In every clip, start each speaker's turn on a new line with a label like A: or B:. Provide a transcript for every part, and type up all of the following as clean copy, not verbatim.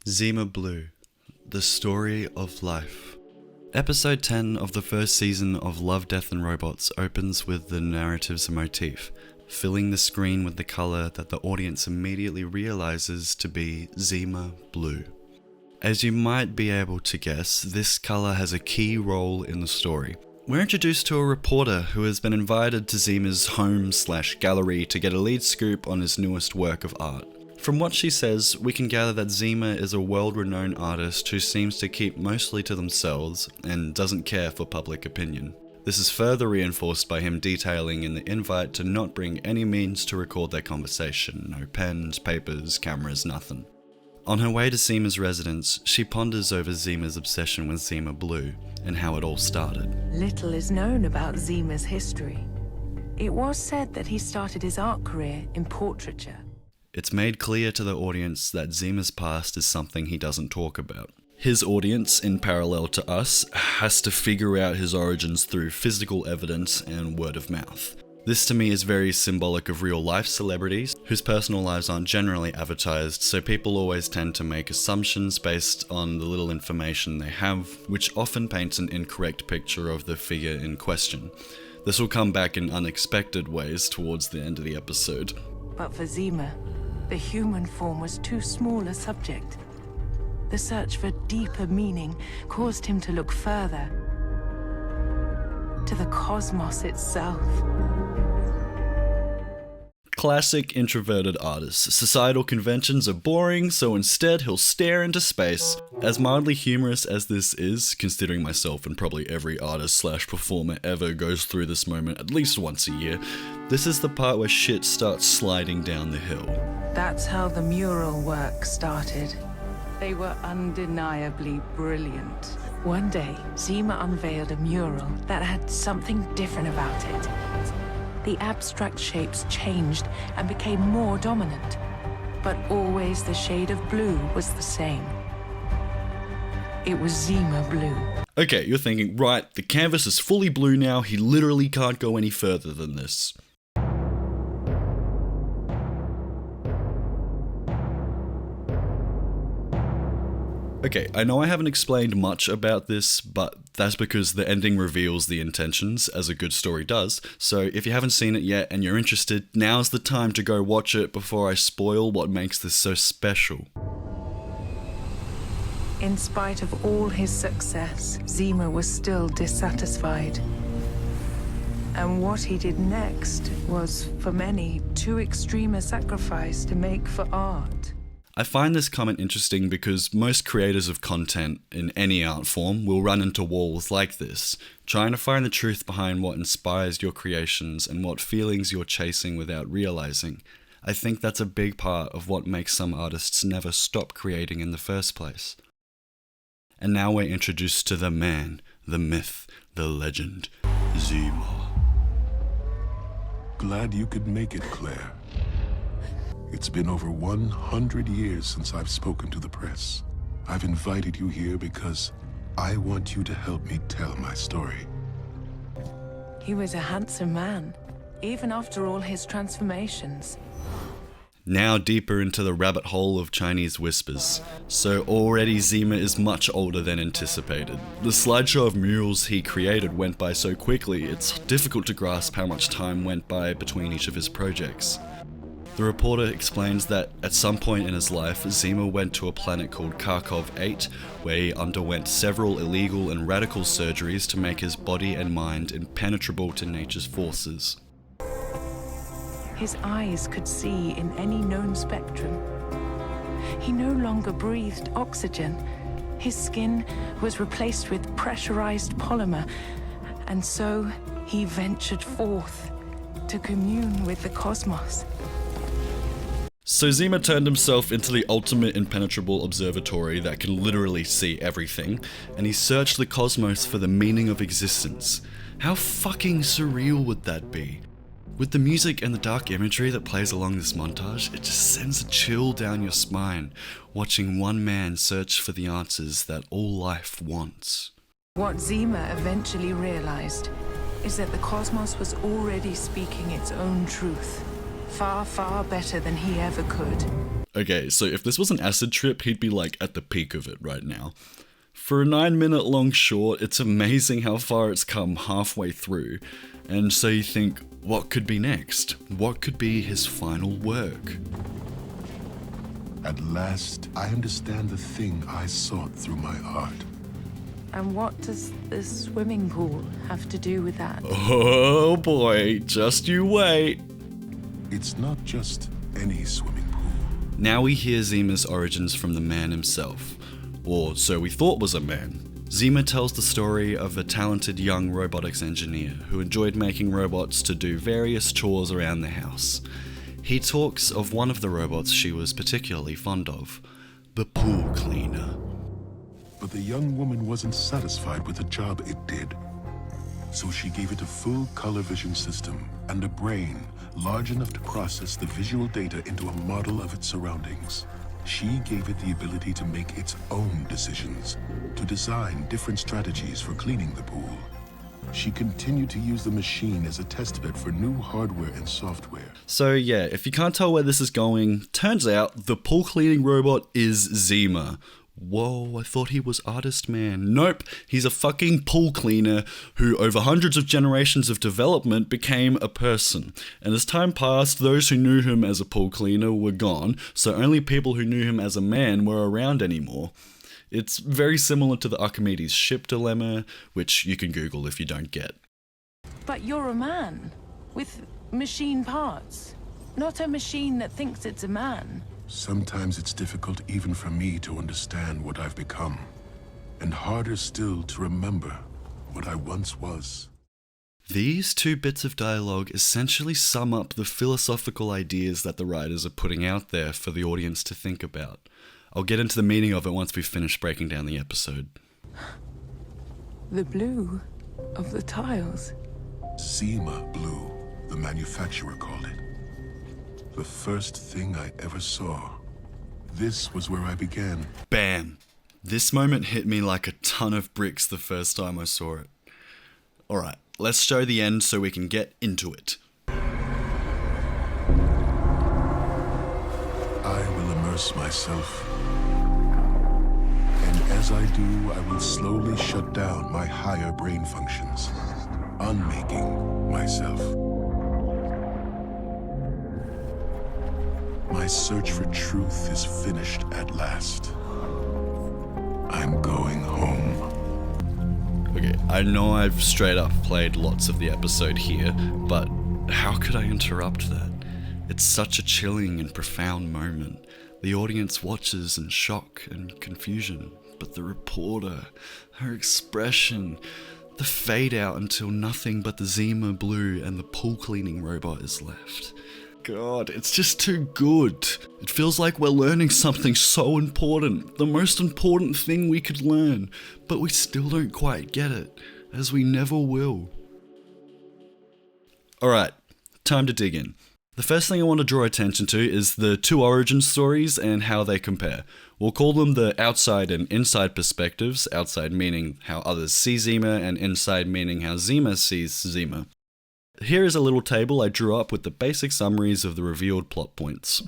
A: Zima Blue, The Story of Life. Episode 10 of the first season of Love, Death and Robots opens with the narrative's motif, filling the screen with the colour that the audience immediately realises to be Zima Blue. As you might be able to guess, this colour has a key role in the story. We're introduced to a reporter who has been invited to Zima's home/gallery to get a lead scoop on his newest work of art. From what she says, we can gather that Zima is a world-renowned artist who seems to keep mostly to themselves and doesn't care for public opinion. This is further reinforced by him detailing in the invite to not bring any means to record their conversation. No pens, papers, cameras, nothing. On her way to Zima's residence, she ponders over Zima's obsession with Zima Blue and how it all started.
B: Little is known about Zima's history. It was said that he started his art career in portraiture.
A: It's made clear to the audience that Zima's past is something he doesn't talk about. His audience, in parallel to us, has to figure out his origins through physical evidence and word of mouth. This to me is very symbolic of real-life celebrities, whose personal lives aren't generally advertised, so people always tend to make assumptions based on the little information they have, which often paints an incorrect picture of the figure in question. This will come back in unexpected ways towards the end of the episode.
B: But for Zima, the human form was too small a subject. The search for deeper meaning caused him to look further, to the cosmos itself.
A: Classic introverted artist. Societal conventions are boring, so instead he'll stare into space. As mildly humorous as this is, considering myself and probably every artist/performer ever goes through this moment at least once a year, this is the part where shit starts sliding down the hill.
B: That's how the mural work started. They were undeniably brilliant. One day, Zima unveiled a mural that had something different about it. The abstract shapes changed and became more dominant, but always the shade of blue was the same. It was Zima Blue.
A: Okay, you're thinking, right, the canvas is fully blue now, he literally can't go any further than this. Okay, I know I haven't explained much about this, but that's because the ending reveals the intentions, as a good story does, so if you haven't seen it yet and you're interested, now's the time to go watch it before I spoil what makes this so special.
B: In spite of all his success, Zima was still dissatisfied. And what he did next was, for many, too extreme a sacrifice to make for art.
A: I find this comment interesting because most creators of content in any art form will run into walls like this, trying to find the truth behind what inspires your creations and what feelings you're chasing without realizing. I think that's a big part of what makes some artists never stop creating in the first place. And now we're introduced to the man, the myth, the legend, Zima.
C: Glad you could make it, Claire. It's been over 100 years since I've spoken to the press. I've invited you here because I want you to help me tell my story.
B: He was a handsome man, even after all his transformations.
A: Now deeper into the rabbit hole of Chinese whispers. So already Zima is much older than anticipated. The slideshow of murals he created went by so quickly, it's difficult to grasp how much time went by between each of his projects. The reporter explains that at some point in his life, Zima went to a planet called Kharkov 8, where he underwent several illegal and radical surgeries to make his body and mind impenetrable to nature's forces.
B: His eyes could see in any known spectrum. He no longer breathed oxygen. His skin was replaced with pressurized polymer, and so he ventured forth to commune with the cosmos.
A: So Zima turned himself into the ultimate impenetrable observatory that can literally see everything, and he searched the cosmos for the meaning of existence. How fucking surreal would that be? With the music and the dark imagery that plays along this montage, it just sends a chill down your spine, watching one man search for the answers that all life wants.
B: What Zima eventually realized is that the cosmos was already speaking its own truth. Far, far better than he ever could.
A: Okay, so if this was an acid trip, he'd be like at the peak of it right now. For a 9-minute long short, it's amazing how far it's come halfway through. And so you think, what could be next? What could be his final work?
C: At last, I understand the thing I sought through my art.
B: And what does the swimming pool have to do with that?
A: Oh boy, just you wait.
C: It's not just any swimming pool.
A: Now we hear Zima's origins from the man himself. Or so we thought was a man. Zima tells the story of a talented young robotics engineer who enjoyed making robots to do various chores around the house. He talks of one of the robots she was particularly fond of, the pool cleaner.
C: But the young woman wasn't satisfied with the job it did. So she gave it a full color vision system and a brain large enough to process the visual data into a model of its surroundings. She gave it the ability to make its own decisions, to design different strategies for cleaning the pool. She continued to use the machine as a testbed for new hardware and software.
A: So yeah, if you can't tell where this is going, turns out the pool cleaning robot is Zima. Whoa, I thought he was Artist Man. Nope, he's a fucking pool cleaner who over hundreds of generations of development became a person. And as time passed, those who knew him as a pool cleaner were gone, so only people who knew him as a man were around anymore. It's very similar to the Archimedes ship dilemma, which you can Google if you don't get.
B: But you're a man, with machine parts. Not a machine that thinks it's a man.
C: Sometimes it's difficult even for me to understand what I've become, and harder still to remember what I once was.
A: These two bits of dialogue essentially sum up the philosophical ideas that the writers are putting out there for the audience to think about. I'll get into the meaning of it once we've finished breaking down the episode.
B: The blue of the tiles.
C: Zima Blue, the manufacturer called it. The first thing I ever saw. This was where I began.
A: Bam! This moment hit me like a ton of bricks the first time I saw it. Alright, let's show the end so we can get into it.
C: I will immerse myself. And as I do, I will slowly shut down my higher brain functions, unmaking myself. My search for truth is finished at last. I'm going home.
A: Okay, I know I've straight up played lots of the episode here, but how could I interrupt that? It's such a chilling and profound moment. The audience watches in shock and confusion, but the reporter, her expression, the fade out until nothing but the Zima Blue and the pool cleaning robot is left. God, it's just too good. It feels like we're learning something so important, the most important thing we could learn, but we still don't quite get it, as we never will. Alright, time to dig in. The first thing I want to draw attention to is the two origin stories and how they compare. We'll call them the outside and inside perspectives, outside meaning how others see Zima, and inside meaning how Zima sees Zima. Here is a little table I drew up with the basic summaries of the revealed plot points.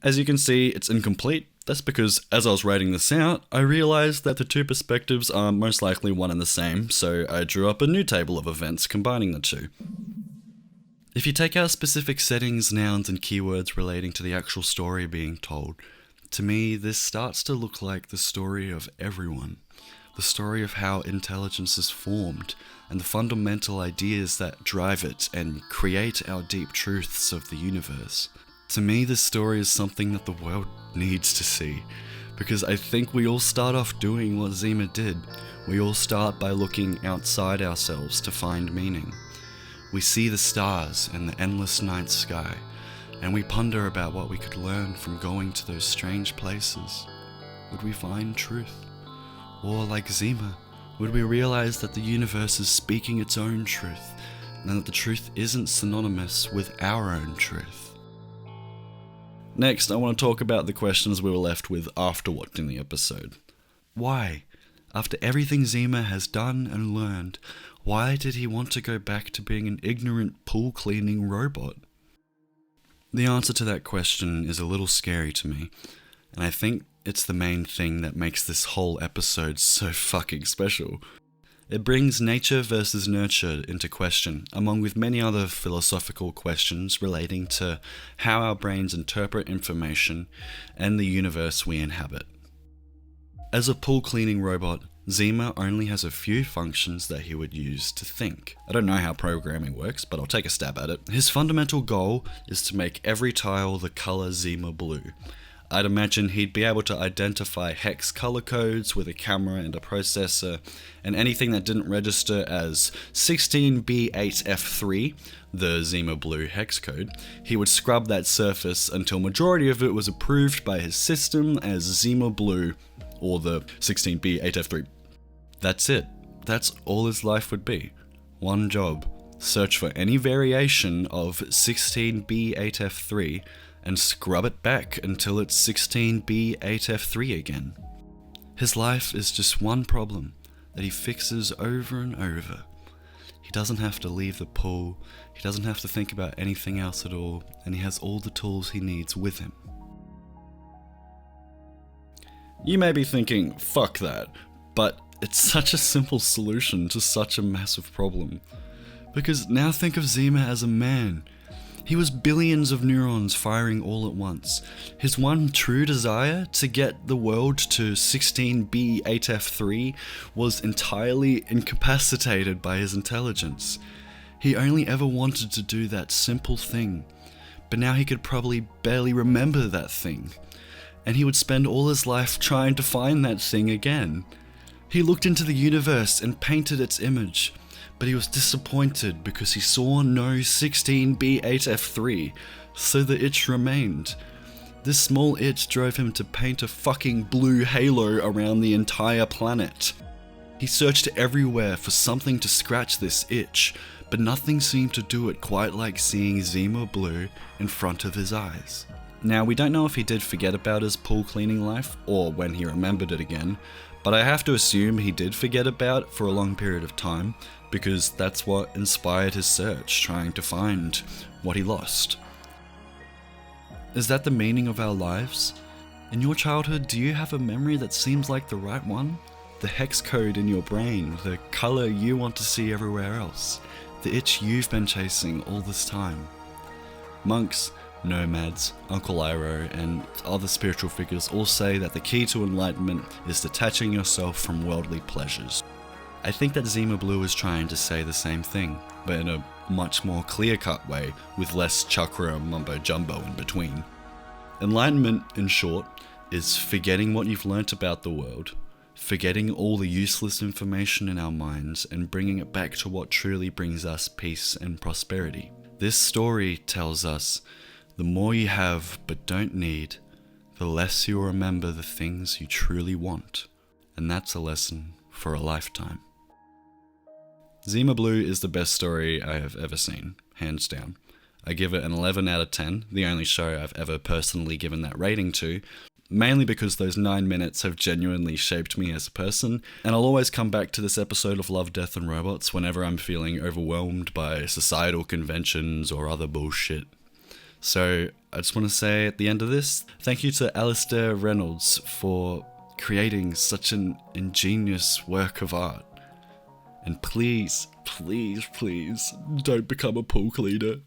A: As you can see, it's incomplete. That's because as I was writing this out, I realized that the two perspectives are most likely one and the same, so I drew up a new table of events combining the two. If you take out specific settings, nouns, and keywords relating to the actual story being told, to me this starts to look like the story of everyone. The story of how intelligence is formed, and the fundamental ideas that drive it and create our deep truths of the universe. To me, this story is something that the world needs to see, because I think we all start off doing what Zima did. We all start by looking outside ourselves to find meaning. We see the stars and the endless night sky, and we ponder about what we could learn from going to those strange places. Would we find truth? Or like Zima, would we realize that the universe is speaking its own truth, and that the truth isn't synonymous with our own truth? Next, I want to talk about the questions we were left with after watching the episode. Why? After everything Zima has done and learned, why did he want to go back to being an ignorant pool cleaning robot? The answer to that question is a little scary to me, and I think it's the main thing that makes this whole episode so fucking special. It brings nature versus nurture into question, along with many other philosophical questions relating to how our brains interpret information and the universe we inhabit. As a pool cleaning robot, Zima only has a few functions that he would use to think. I don't know how programming works, but I'll take a stab at it. His fundamental goal is to make every tile the color Zima Blue. I'd imagine he'd be able to identify hex color codes with a camera and a processor, and anything that didn't register as 16B8F3, the Zima Blue hex code, he would scrub that surface until majority of it was approved by his system as Zima Blue, or the 16B8F3. That's it. That's all his life would be. One job. Search for any variation of 16B8F3 and scrub it back until it's 16B8F3 again. His life is just one problem that he fixes over and over. He doesn't have to leave the pool, he doesn't have to think about anything else at all, and he has all the tools he needs with him. You may be thinking, fuck that, but it's such a simple solution to such a massive problem. Because now think of Zima as a man. He was billions of neurons firing all at once. His one true desire to get the world to 16B8F3 was entirely incapacitated by his intelligence. He only ever wanted to do that simple thing, but now he could probably barely remember that thing. And he would spend all his life trying to find that thing again. He looked into the universe and painted its image, but he was disappointed because he saw no 16B8F3, so the itch remained. This small itch drove him to paint a fucking blue halo around the entire planet. He searched everywhere for something to scratch this itch, but nothing seemed to do it quite like seeing Zima Blue in front of his eyes. Now, we don't know if he did forget about his pool cleaning life, or when he remembered it again, but I have to assume he did forget about it for a long period of time, because that's what inspired his search, trying to find what he lost. Is that the meaning of our lives? In your childhood, do you have a memory that seems like the right one? The hex code in your brain, the color you want to see everywhere else, the itch you've been chasing all this time. Monks, nomads, Uncle Iroh, and other spiritual figures all say that the key to enlightenment is detaching yourself from worldly pleasures. I think that Zima Blue is trying to say the same thing, but in a much more clear-cut way, with less chakra mumbo-jumbo in between. Enlightenment, in short, is forgetting what you've learnt about the world, forgetting all the useless information in our minds, and bringing it back to what truly brings us peace and prosperity. This story tells us, the more you have but don't need, the less you'll remember the things you truly want. And that's a lesson for a lifetime. Zima Blue is the best story I have ever seen, hands down. I give it an 11 out of 10, the only show I've ever personally given that rating to, mainly because those 9 minutes have genuinely shaped me as a person, and I'll always come back to this episode of Love, Death and Robots whenever I'm feeling overwhelmed by societal conventions or other bullshit. So I just want to say at the end of this, thank you to Alastair Reynolds for creating such an ingenious work of art. And please, please, please, don't become a pool cleaner.